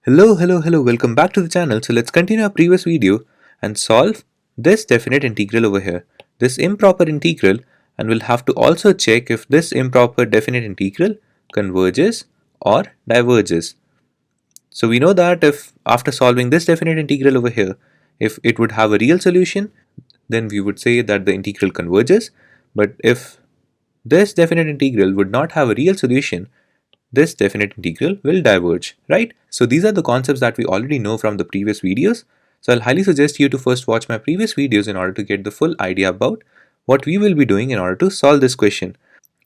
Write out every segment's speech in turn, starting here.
Hello, welcome back to the channel. So let's continue our previous video and solve this definite integral over here, this improper integral, and we'll have to also check if this improper definite integral converges or diverges. So we know that if after solving this definite integral over here, if it would have a real solution, then we would say that the integral converges, but if this definite integral would not have a real solution, this definite integral will diverge, right? So these are the concepts that we already know from the previous videos. So I'll highly suggest you to first watch my previous videos in order to get the full idea about what we will be doing in order to solve this question.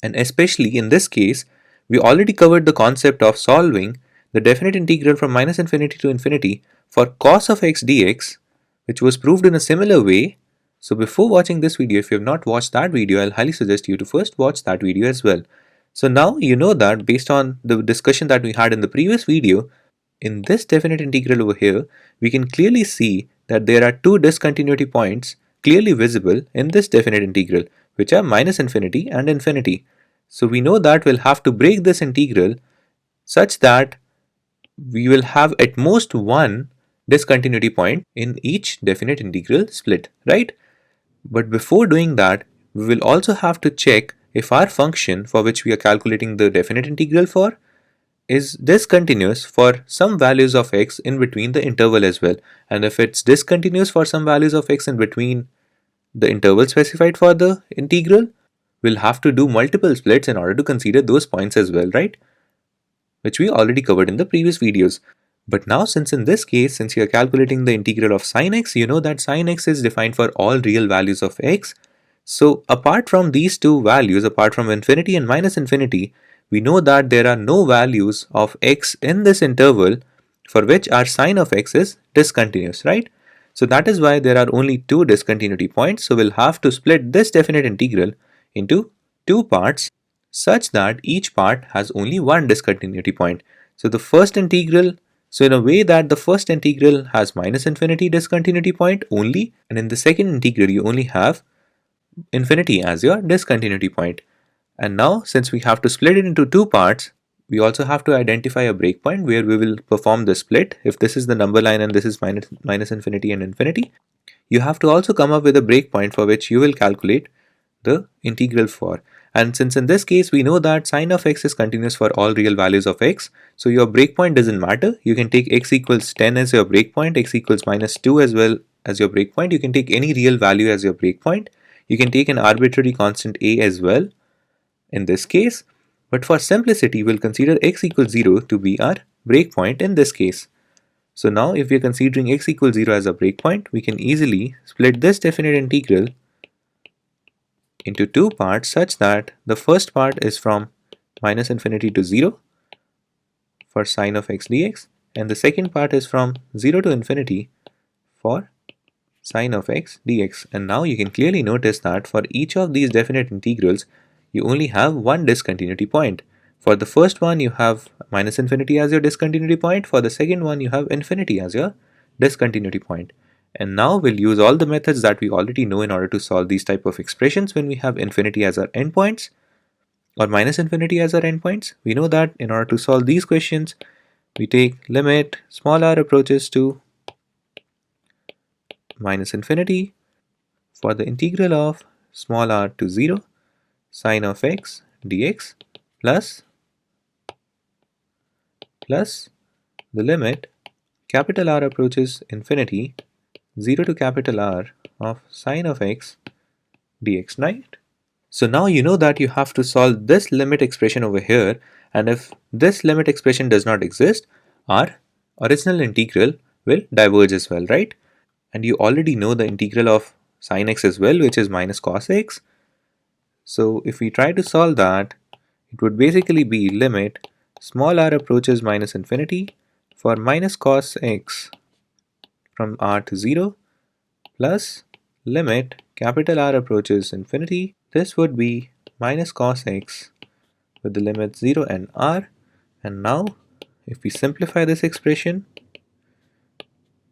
And especially in this case, we already covered the concept of solving the definite integral from minus infinity to infinity for cos of x dx, which was proved in a similar way. So before watching this video, if you have not watched that video, I'll highly suggest you to first watch that video as well. So now you know that based on the discussion that we had in the previous video, in this definite integral over here, we can clearly see that there are two discontinuity points clearly visible in this definite integral, which are minus infinity and infinity. So we know that we'll have to break this integral such that we will have at most one discontinuity point in each definite integral split, right? But before doing that, we will also have to check if our function for which we are calculating the definite integral for is discontinuous for some values of x in between the interval as well. And if it's discontinuous for some values of x in between the interval specified for the integral, we'll have to do multiple splits in order to consider those points as well, right? Which we already covered in the previous videos. But now since in this case, since you are calculating the integral of sine x, you know that sine x is defined for all real values of x. So apart from these two values, apart from infinity and minus infinity, we know that there are no values of x in this interval for which our sine of x is discontinuous, right? So that is why there are only two discontinuity points. So we'll have to split this definite integral into two parts such that each part has only one discontinuity point. So the first integral, so in a way that the first integral has minus infinity discontinuity point only, and in the second integral you only have infinity as your discontinuity point. And now since we have to split it into two parts, we also have to identify a breakpoint where we will perform the split. If this is the number line and this is minus infinity and infinity, you have to also come up with a breakpoint for which you will calculate the integral for. And since in this case we know that sine of x is continuous for all real values of x, so your breakpoint doesn't matter. You can take x equals 10 as your breakpoint, x equals minus 2 as well as your breakpoint. You can take any real value as your breakpoint. You can take an arbitrary constant a as well in this case, but for simplicity we'll consider x equals 0 to be our breakpoint in this case. So now if we are considering x equals 0 as a breakpoint, we can easily split this definite integral into two parts such that the first part is from minus infinity to 0 for sine of x dx, and the second part is from 0 to infinity for sine of x dx. And now you can clearly notice that for each of these definite integrals you only have one discontinuity point. For the first one you have minus infinity as your discontinuity point, for the second one you have infinity as your discontinuity point. And now we'll use all the methods that we already know in order to solve these type of expressions when we have infinity as our endpoints or minus infinity as our endpoints. We know that in order to solve these questions, we take limit small r approaches to minus infinity for the integral of small r to 0 sine of x dx plus the limit capital R approaches infinity 0 to capital R of sine of x dx, right? So now you know that you have to solve this limit expression over here, and if this limit expression does not exist, our original integral will diverge as well, right? And you already know the integral of sine x as well, which is minus cos x. So if we try to solve that, it would basically be limit small r approaches minus infinity for minus cos x from r to 0 plus limit capital R approaches infinity. This would be minus cos x with the limits 0 and r. And now if we simplify this expression,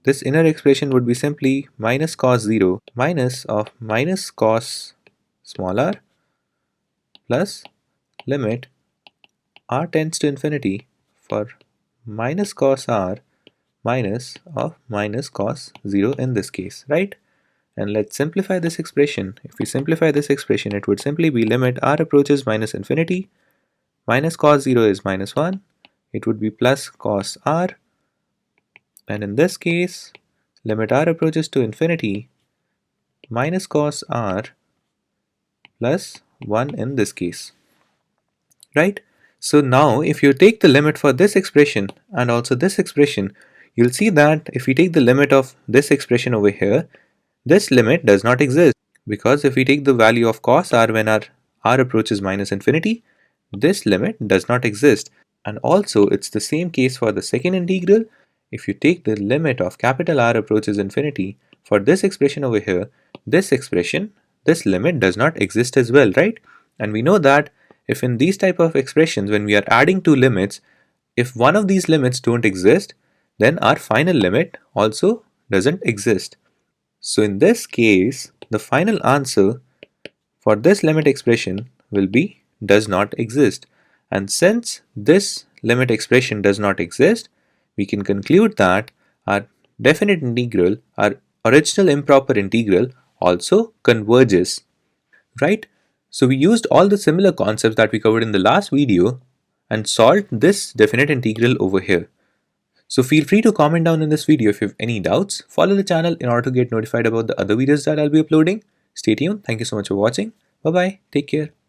this inner expression would be simply minus cos 0 minus of minus cos small r plus limit r tends to infinity for minus cos r minus of minus cos 0 in this case, right? And let's simplify this expression. If we simplify this expression, it would simply be limit r approaches minus infinity, minus cos 0 is minus 1, it would be plus cos r, and in this case, limit r approaches to infinity, minus cos r plus 1 in this case, right? So now if you take the limit for this expression and also this expression, you'll see that if we take the limit of this expression over here, this limit does not exist, because if we take the value of cos r when r approaches minus infinity, this limit does not exist. And also it's the same case for the second integral. If you take the limit of capital R approaches infinity for this expression over here, this expression, this limit does not exist as well, right? And we know that if in these type of expressions, when we are adding two limits, if one of these limits don't exist, then our final limit also doesn't exist. So in this case, the final answer for this limit expression will be does not exist. And since this limit expression does not exist, we can conclude that our definite integral, our original improper integral, also converges, right? So we used all the similar concepts that we covered in the last video and solved this definite integral over here. So feel free to comment down in this video if you have any doubts. Follow the channel in order to get notified about the other videos that I'll be uploading. Stay tuned. Thank you so much for watching. Bye bye. Take care.